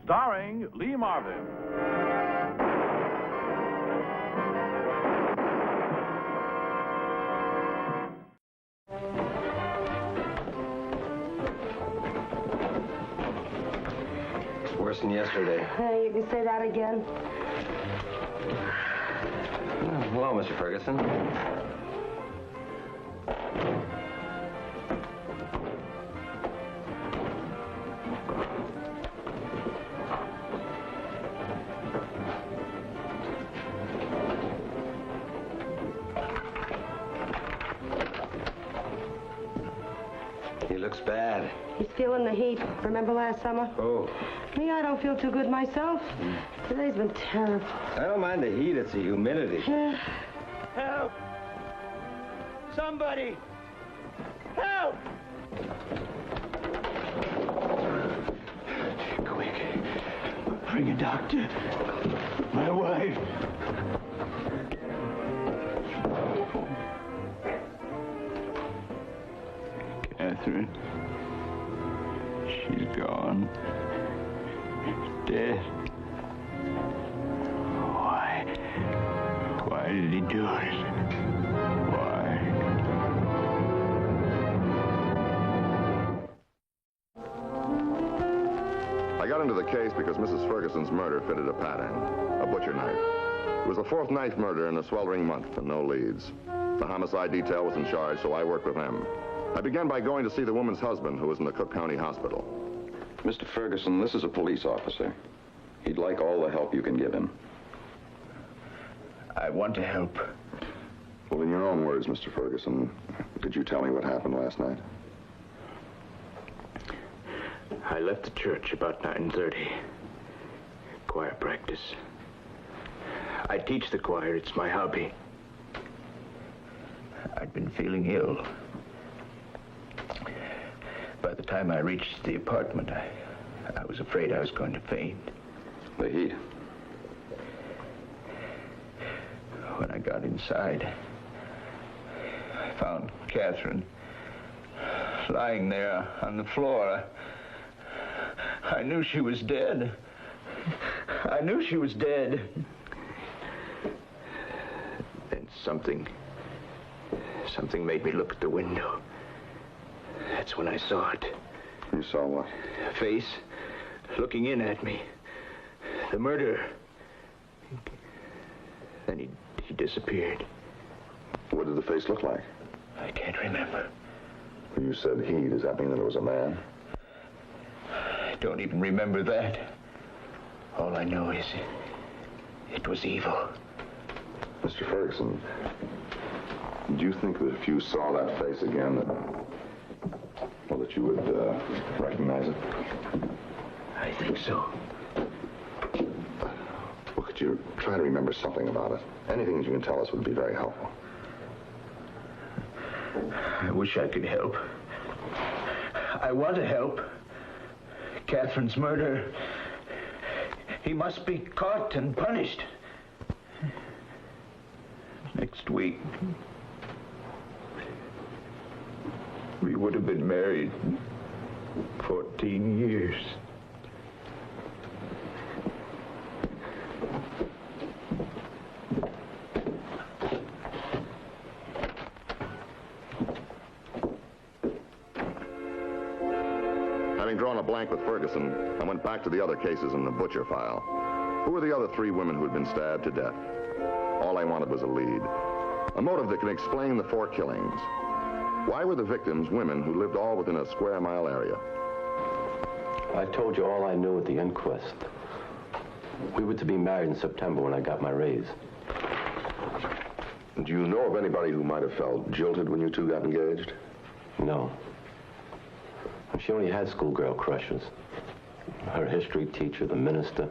starring Lee Marvin. Worse than yesterday. Hey, you can say that again? Hello, Mr. Ferguson. He looks bad. He's feeling the heat. Remember last summer? Oh. Me, I don't feel too good myself. Today's been terrible. I don't mind the heat, it's the humidity. Help! Somebody! Help! Quick. Bring a doctor. My wife. Catherine. She's gone. Dead. Why did he do it? Why? I got into the case because Mrs. Ferguson's murder fitted a pattern, a butcher knife. It was the fourth knife murder in a sweltering month and no leads. The homicide detail was in charge, so I worked with them. I began by going to see the woman's husband, who was in the Cook County Hospital. Mr. Ferguson, this is a police officer. He'd like all the help you can give him. I want to help. Well, in your own words, Mr. Ferguson, could you tell me what happened last night? I left the church about 9:30. Choir practice. I teach the choir. It's my hobby. I'd been feeling ill. By the time I reached the apartment, I was afraid I was going to faint. The heat. When I got inside, I found Catherine lying there on the floor. I knew she was dead. I knew she was dead. Then something made me look at the window. That's when I saw it. You saw what? A face looking in at me. The murderer. Then he disappeared. What did the face look like? I can't remember. You said he. Does that mean that it was a man? I don't even remember that. All I know is it was evil. Mr. Ferguson, do you think that if you saw that face again, that you would recognize it? I think so. Well, could you try to remember something about it? Anything that you can tell us would be very helpful. I wish I could help. I want to help. Catherine's murder. He must be caught and punished. Next week, we would have been married 14 years. Having drawn a blank with Ferguson, I went back to the other cases in the butcher file. Who were the other three women who had been stabbed to death? All I wanted was a lead. A motive that can explain the 4 killings. Why were the victims women who lived all within a square-mile area? I told you all I knew at the inquest. We were to be married in September when I got my raise. Do you know of anybody who might have felt jilted when you two got engaged? No. She only had schoolgirl crushes. Her history teacher, the minister,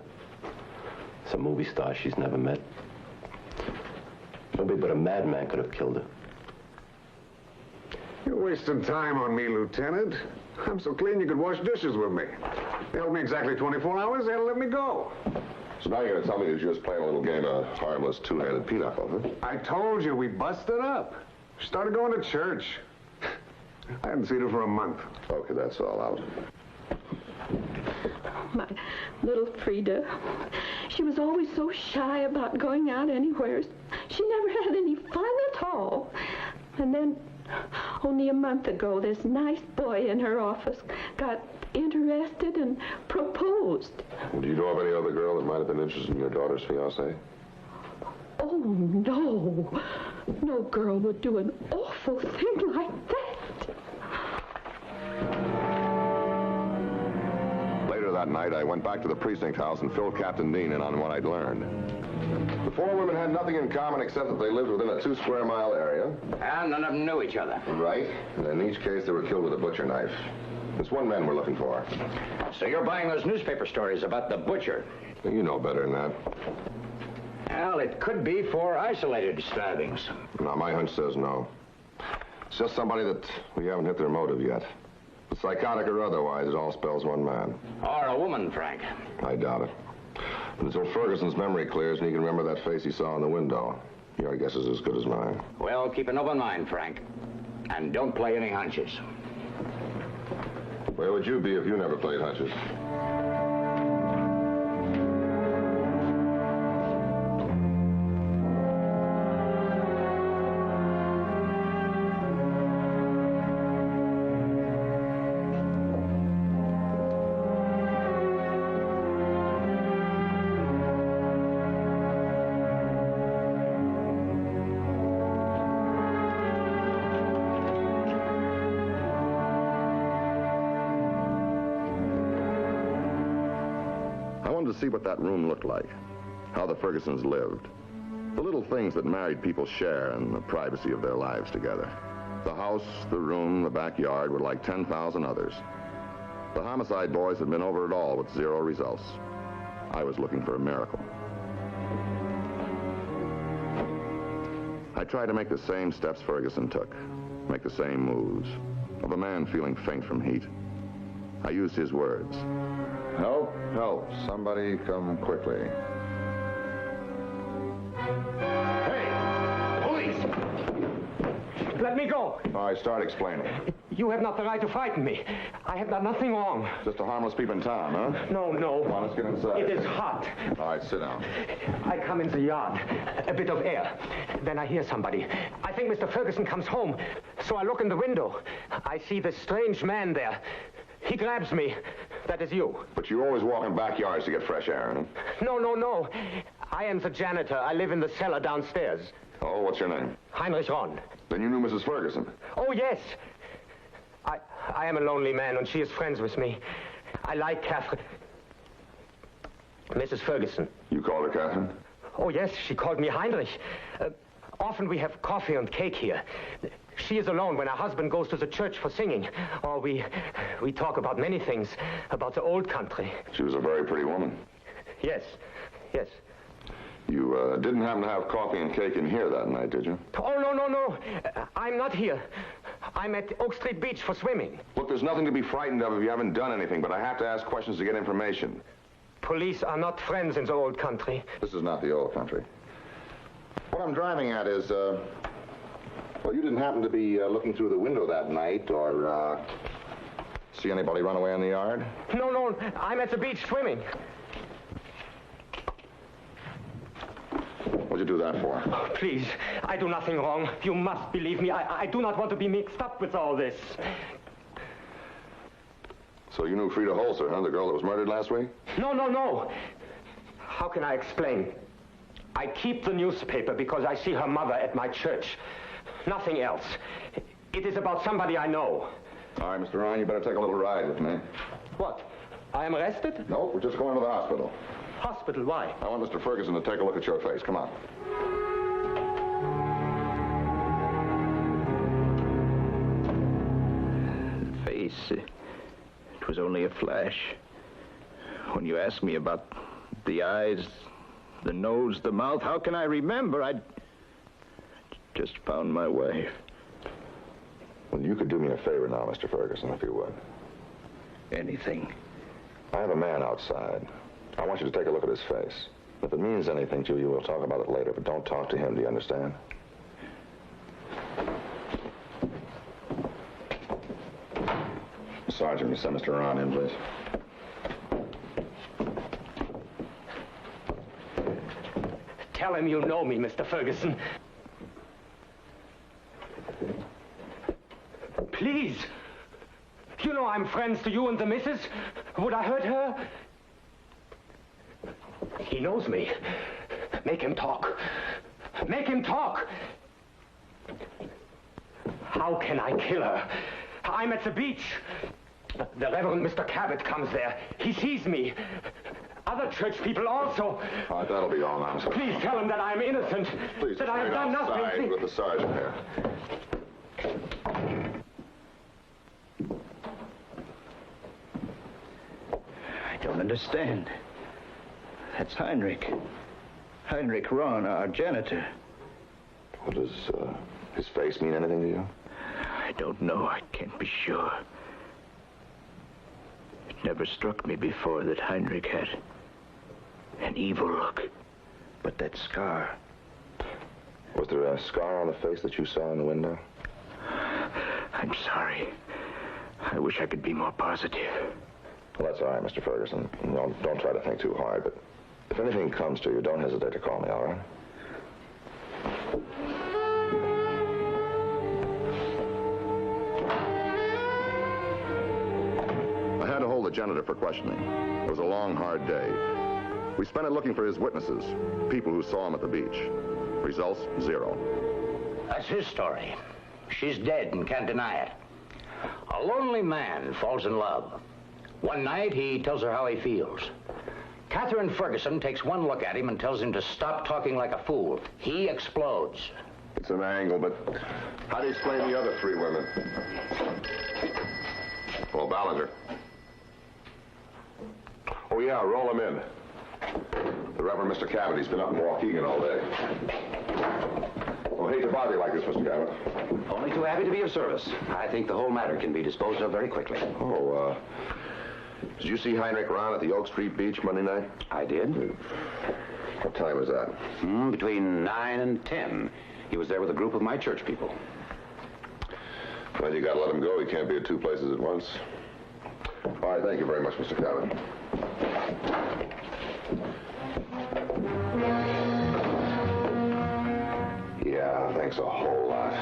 some movie star she's never met. Nobody but a madman could have killed her. You're wasting time on me, Lieutenant. I'm so clean you could wash dishes with me. They held me exactly 24 hours, they'll let me go. So now you're going to tell me that you're just playing a little game of harmless two-handed pinochle, huh? I told you, we busted up. Started going to church. I hadn't seen her for a month. Okay, that's all out. little Frida. She was always so shy about going out anywhere. She never had any fun at all. And then, only a month ago, this nice boy in her office got interested and proposed. Do you know of any other girl that might have been interested in your daughter's fiancé? Oh, no. No girl would do an awful thing like that. Later that night, I went back to the precinct house and filled Captain Dean in on what I'd learned. The four women had nothing in common except that they lived within a 2-square-mile area. And none of them knew each other. Right. And in each case, they were killed with a butcher knife. It's one man we're looking for. So you're buying those newspaper stories about the butcher? You know better than that. Well, it could be 4 isolated stabbings. No, my hunch says no. It's just somebody that we haven't hit their motive yet. But psychotic or otherwise, it all spells one man. Or a woman, Frank. I doubt it. But until Ferguson's memory clears and he can remember that face he saw in the window, your guess is as good as mine. Well, keep an open mind, Frank. And don't play any hunches. Where would you be if you never played hunches? To see what that room looked like, how the Fergusons lived, the little things that married people share in the privacy of their lives together. The house, the room, the backyard were like 10,000 others. The homicide boys had been over it all with 0 results. I was looking for a miracle. I tried to make the same steps Ferguson took, make the same moves, of a man feeling faint from heat. I used his words. Help, help. Somebody come quickly. Hey! Police! Let me go. All right, start explaining. You have not the right to frighten me. I have done nothing wrong. Just a harmless peep in town, huh? No, no. Come on, let's get inside. It is hot. All right, sit down. I come in the yard. A bit of air. Then I hear somebody. I think Mr. Ferguson comes home. So I look in the window. I see this strange man there. He grabs me. That is you. But you always walk in backyards to get fresh air, huh? No, no, no. I am the janitor. I live in the cellar downstairs. Oh, what's your name? Heinrich Ron. Then you knew Mrs. Ferguson. Oh, yes. I am a lonely man, and she is friends with me. I like Catherine. Mrs. Ferguson. You called her Catherine? Oh, yes, she called me Heinrich. Often we have coffee and cake here. She is alone when her husband goes to the church for singing. Or we talk about many things, about the old country. She was a very pretty woman. Yes, yes. You didn't happen to have coffee and cake in here that night, did you? Oh, no, no, no. I'm not here. I'm at Oak Street Beach for swimming. Look, there's nothing to be frightened of if you haven't done anything, but I have to ask questions to get information. Police are not friends in the old country. This is not the old country. What I'm driving at is, well, you didn't happen to be looking through the window that night or see anybody run away in the yard? No, no, I'm at the beach swimming. What'd you do that for? Oh, please, I do nothing wrong. You must believe me. I do not want to be mixed up with all this. So you knew Frida Holzer, huh? The girl that was murdered last week? No, no, no. How can I explain? I keep the newspaper because I see her mother at my church. Nothing else. It is about somebody I know. All right, Mr. Ryan, you better take a little ride with me. What? I am arrested? No, we're just going to the hospital. Hospital? Why? I want Mr. Ferguson to take a look at your face. Come on. Face. It was only a flash. When you asked me about the eyes, the nose, the mouth, how can I remember? I just found my way. Well, you could do me a favor now, Mr. Ferguson, if you would. Anything. I have a man outside. I want you to take a look at his face. If it means anything to you, we'll talk about it later, but don't talk to him, do you understand? Sergeant, will you send Mr. Ron in, please? Tell him you know me, Mr. Ferguson. Please. You know I'm friends to you and the missus. Would I hurt her? He knows me. Make him talk. Make him talk. How can I kill her? I'm at the beach. The Reverend Mr. Cabot comes there. He sees me. Other church people also. All right, that'll be all now, sir. Please tell him that I'm innocent. Please, that I have done nothing. outside with the sergeant here. I don't understand. That's Heinrich. Heinrich Rahn, our janitor. Well, does his face mean anything to you? I don't know. I can't be sure. It never struck me before that Heinrich had an evil look. But that scar... Was there a scar on the face that you saw in the window? I'm sorry. I wish I could be more positive. Well, that's all right, Mr. Ferguson. Don't try to think too hard, but if anything comes to you, don't hesitate to call me, all right? I had to hold the janitor for questioning. It was a long, hard day. We spent it looking for his witnesses, people who saw him at the beach. Results, 0. That's his story. She's dead and can't deny it. A lonely man falls in love. One night, he tells her how he feels. Catherine Ferguson takes one look at him and tells him to stop talking like a fool. He explodes. It's an angle, but how do you explain the other 3 women? Well, Ballinger. Oh, yeah, roll him in. The Reverend Mr. Cabot, he's been up in Waukegan all day. Well, hate to bother you like this, Mr. Cabot. Only too happy to be of service. I think the whole matter can be disposed of very quickly. Oh, did you see Heinrich Rahn at the Oak Street Beach Monday night? I did. What time was that? Between 9 and 10. He was there with a group of my church people. Well, you gotta let him go. He can't be at 2 places at once. All right, thank you very much, Mr. Cabot. Yeah, thanks a whole lot.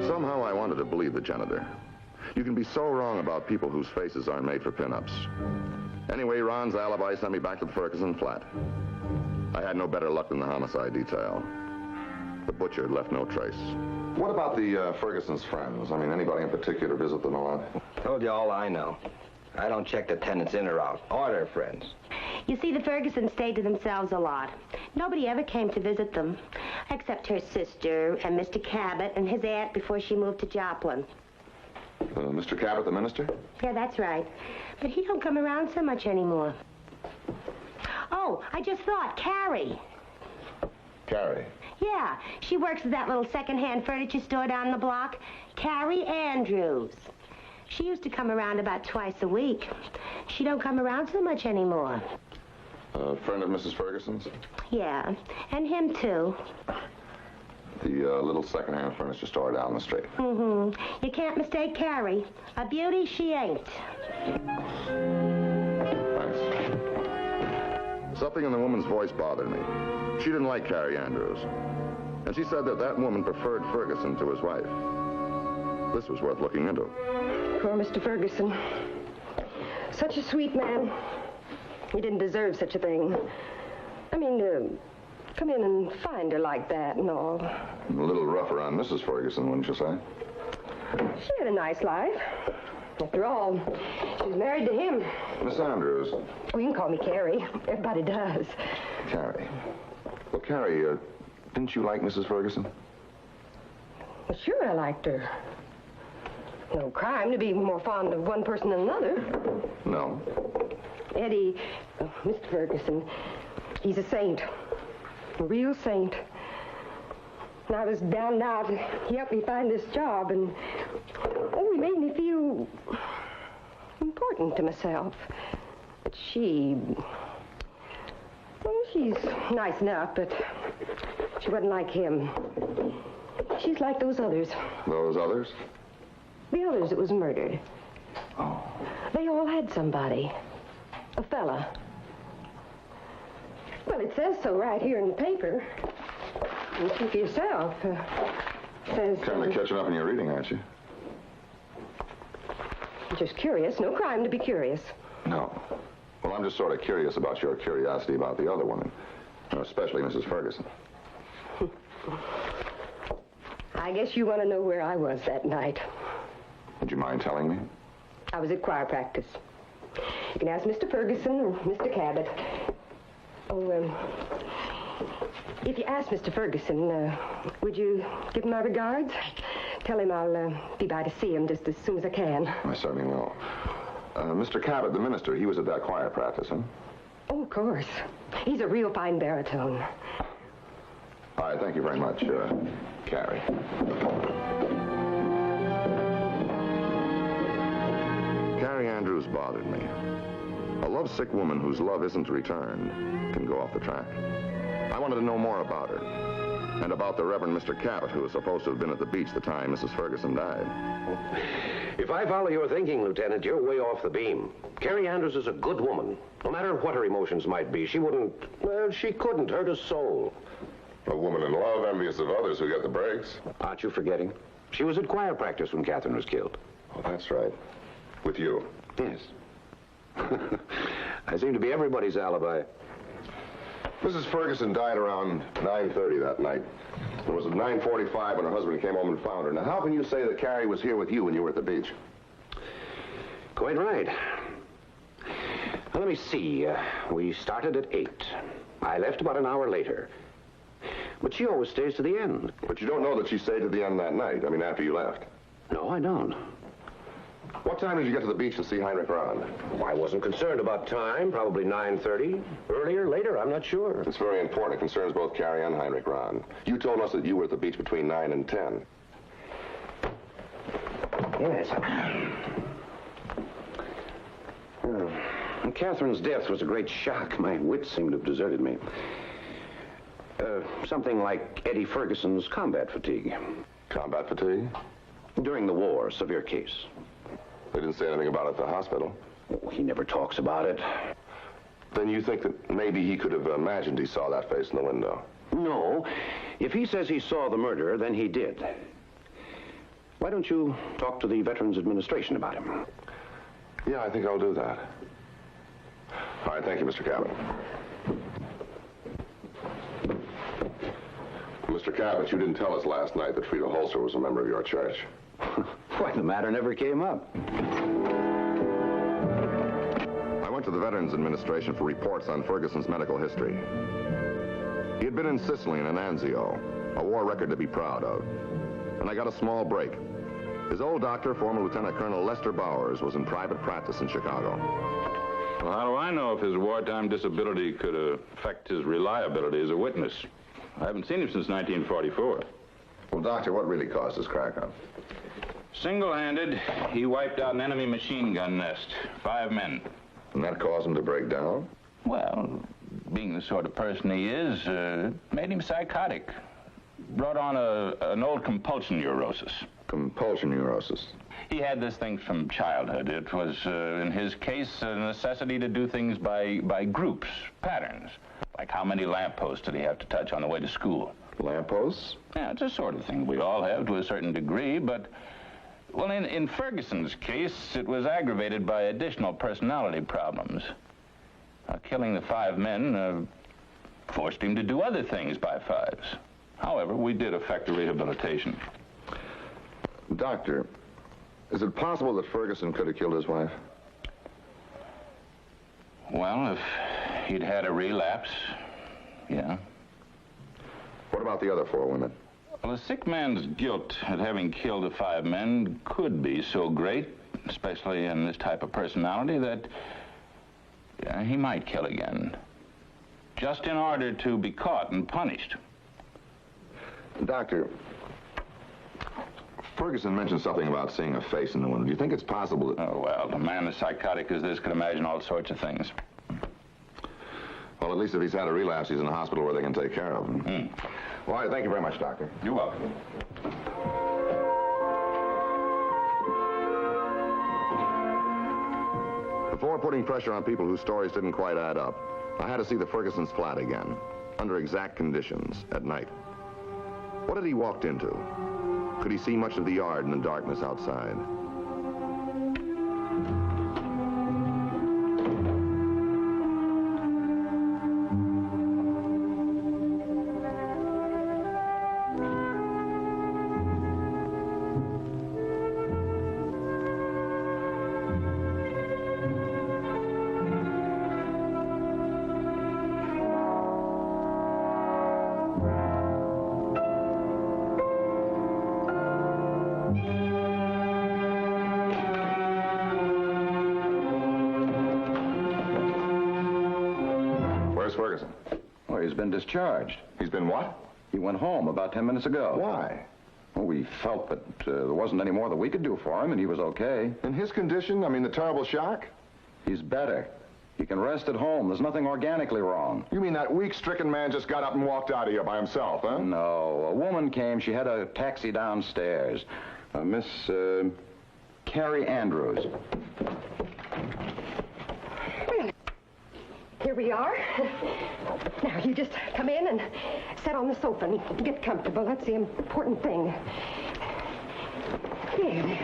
Somehow I wanted to believe the janitor. You can be so wrong about people whose faces aren't made for pinups. Anyway, Ron's alibi sent me back to the Ferguson flat. I had no better luck than the homicide detail. The butcher had left no trace. What about the Ferguson's friends? I mean, anybody in particular visit them a lot? Told you all I know. I don't check the tenants in or out, or their friends. You see, the Fergusons stayed to themselves a lot. Nobody ever came to visit them, except her sister and Mr. Cabot and his aunt before she moved to Joplin. Mr. Cabot, the minister? Yeah, that's right. But he don't come around so much anymore. Oh, I just thought, Carrie. Carrie? Yeah, she works at that little second-hand furniture store down the block. Carrie Andrews. She used to come around about twice a week. She don't come around so much anymore. A friend of Mrs. Ferguson's? Yeah, and him too. The little second-hand furniture store down the street. You can't mistake Carrie. A beauty she ain't. Thanks. Something in the woman's voice bothered me. She didn't like Carrie Andrews. And she said that that woman preferred Ferguson to his wife. This was worth looking into. Poor Mr. Ferguson. Such a sweet man. He didn't deserve such a thing. I mean, come in and find her like that and all. A little rough around Mrs. Ferguson, wouldn't you say? She had a nice life. After all, she's married to him. Miss Andrews. Well, you can call me Carrie. Everybody does. Carrie. Well, Carrie, didn't you like Mrs. Ferguson? Well, sure I liked her. No crime to be more fond of one person than another. No. Eddie, Mr. Ferguson, he's a saint. A real saint. And I was down and out. He helped me find this job, and he made me feel important to myself. But she's nice enough, but she wasn't like him. She's like those others. Those others? The others that was murdered. Oh. They all had somebody. A fella. Well, it says so right here in the paper. You see for yourself. Says... Kind of catching up in your reading, aren't you? Just curious. No crime to be curious. No. Well, I'm just sort of curious about your curiosity about the other woman, especially Mrs. Ferguson. I guess you want to know where I was that night. Would you mind telling me? I was at choir practice. You can ask Mr. Ferguson or Mr. Cabot. Oh, if you ask Mr. Ferguson, would you give him my regards? Tell him I'll be by to see him just as soon as I can. I certainly will. Mr. Cabot, the minister, he was at that choir practice, huh? Oh, of course. He's a real fine baritone. All right, thank you very much, Carrie. Carrie Andrews bothered me. A lovesick woman whose love isn't returned can go off the track. I wanted to know more about her, and about the Reverend Mr. Cabot, who was supposed to have been at the beach the time Mrs. Ferguson died. If I follow your thinking, Lieutenant, you're way off the beam. Carrie Andrews is a good woman. No matter what her emotions might be, she couldn't hurt a soul. A woman in love, envious of others who get the breaks. Aren't you forgetting? She was at choir practice when Catherine was killed. Oh, that's right. With you. Yes. I seem to be everybody's alibi. Mrs. Ferguson died around 9:30 that night. It was at 9:45 when her husband came home and found her. Now, how can you say that Carrie was here with you when you were at the beach? Quite right. Now, let me see. We started at 8. I left about an hour later. But she always stays to the end. But you don't know that she stayed to the end that night. I mean, after you left. No, I don't. What time did you get to the beach to see Heinrich Rahn? Well, I wasn't concerned about time. Probably 9:30. Earlier, later, I'm not sure. It's very important. It concerns both Carrie and Heinrich Rahn. You told us that you were at the beach between 9 and 10. Yes. Catherine's death was a great shock. My wits seemed to have deserted me. Something like Eddie Ferguson's combat fatigue. Combat fatigue? During the war, severe case. They didn't say anything about it at the hospital. Oh, he never talks about it. Then you think that maybe he could have imagined he saw that face in the window? No. If he says he saw the murder, then he did. Why don't you talk to the Veterans Administration about him? Yeah, I think I'll do that. All right, thank you, Mr. Cabot. Mr. Cabot, you didn't tell us last night that Frida Holzer was a member of your church. Why, the matter never came up. I went to the Veterans Administration for reports on Ferguson's medical history. He had been in Sicily and in Anzio, a war record to be proud of. And I got a small break. His old doctor, former Lieutenant Colonel Lester Bowers, was in private practice in Chicago. Well, how do I know if his wartime disability could affect his reliability as a witness? I haven't seen him since 1944. Well, Doctor, what really caused his crack-up? Single-handed, he wiped out an enemy machine gun nest. 5 men. And that caused him to break down? Well, being the sort of person he is, made him psychotic. Brought on an old compulsion neurosis. Compulsion neurosis? He had this thing from childhood. It was, in his case, a necessity to do things by groups, patterns. Like how many lampposts did he have to touch on the way to school? Lampposts? Yeah, it's a sort of thing we all have to a certain degree, but, well, in Ferguson's case, it was aggravated by additional personality problems. Killing the 5 men forced him to do other things by 5s. However, we did effect a rehabilitation. Doctor, is it possible that Ferguson could have killed his wife? Well, if he'd had a relapse, yeah. What about the other 4 women? Well, a sick man's guilt at having killed the 5 men could be so great, especially in this type of personality, that he might kill again. Just in order to be caught and punished. Doctor, Ferguson mentioned something about seeing a face in the window. Do you think it's possible that... Oh, well, a man as psychotic as this could imagine all sorts of things. Well, at least if he's had a relapse, he's in a hospital where they can take care of him. Well, all right, thank you very much, Doctor. You're welcome. Before putting pressure on people whose stories didn't quite add up, I had to see the Ferguson's flat again, under exact conditions, at night. What had he walked into? Could he see much of the yard in the darkness outside? Ferguson? Oh, he's been discharged. He's been what? He went home about 10 minutes ago. Why? Well, we felt that there wasn't any more that we could do for him, and he was okay. In his condition? I mean, the terrible shock? He's better. He can rest at home. There's nothing organically wrong. You mean that weak, stricken man just got up and walked out of here by himself, huh? No. A woman came. She had a taxi downstairs. Miss Carrie Andrews. Here we are. Now, you just come in and sit on the sofa and get comfortable. That's the important thing. There.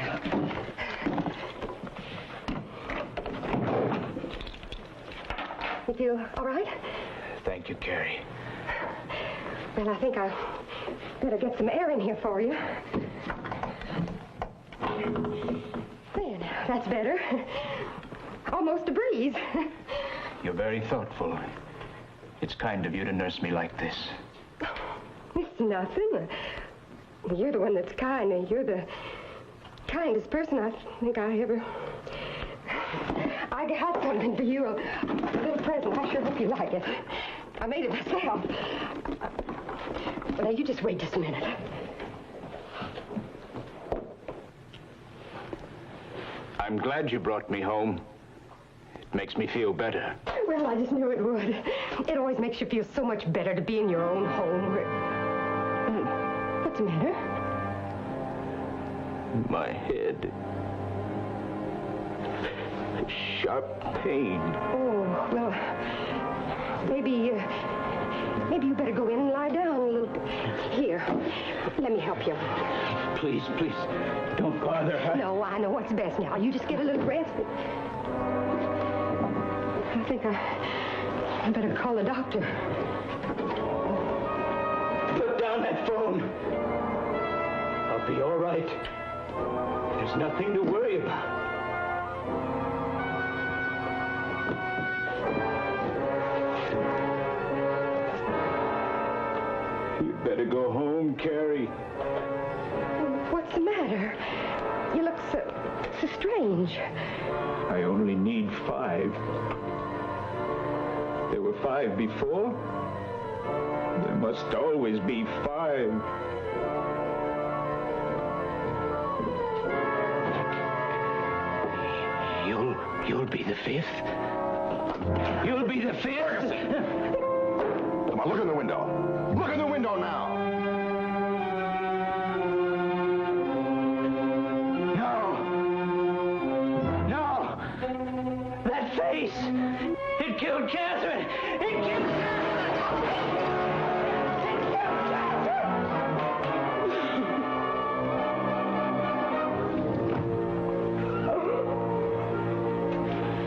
You feel all right? Thank you, Carrie. Well, I think I better get some air in here for you. There, now, that's better. Almost a breeze. You're very thoughtful. It's kind of you to nurse me like this. It's nothing. You're the one that's kind, and you're the kindest person I think I ever... I got something for you, a little present. I sure hope you like it. I made it myself. Well, now, you just wait just a minute. I'm glad you brought me home. It makes me feel better. Well, I just knew it would. It always makes you feel so much better to be in your own home. What's the matter? My head. Sharp pain. Oh, well, maybe you better go in and lie down a little bit. Here, let me help you. Please, please, don't bother her. No, I know what's best now. You just get a little rest. I think I better call the doctor. Put down that phone. I'll be all right. There's nothing to worry about. You better go home, Carrie. What's the matter? You look so strange. I only need 5. There were 5 before. There must always be 5. You'll be the 5th. You'll be the 5th. Come on, look in the window. Look in the window now. No. That face. It killed Catherine. It killed Catherine.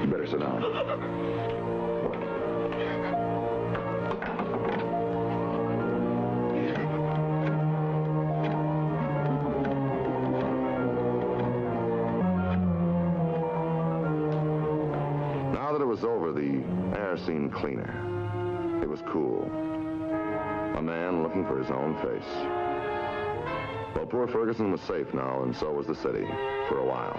You better sit down. Now that it was over, the air seemed cleaner. It was cool. A man looking for his own face. Well, poor Ferguson was safe now, and so was the city, for a while.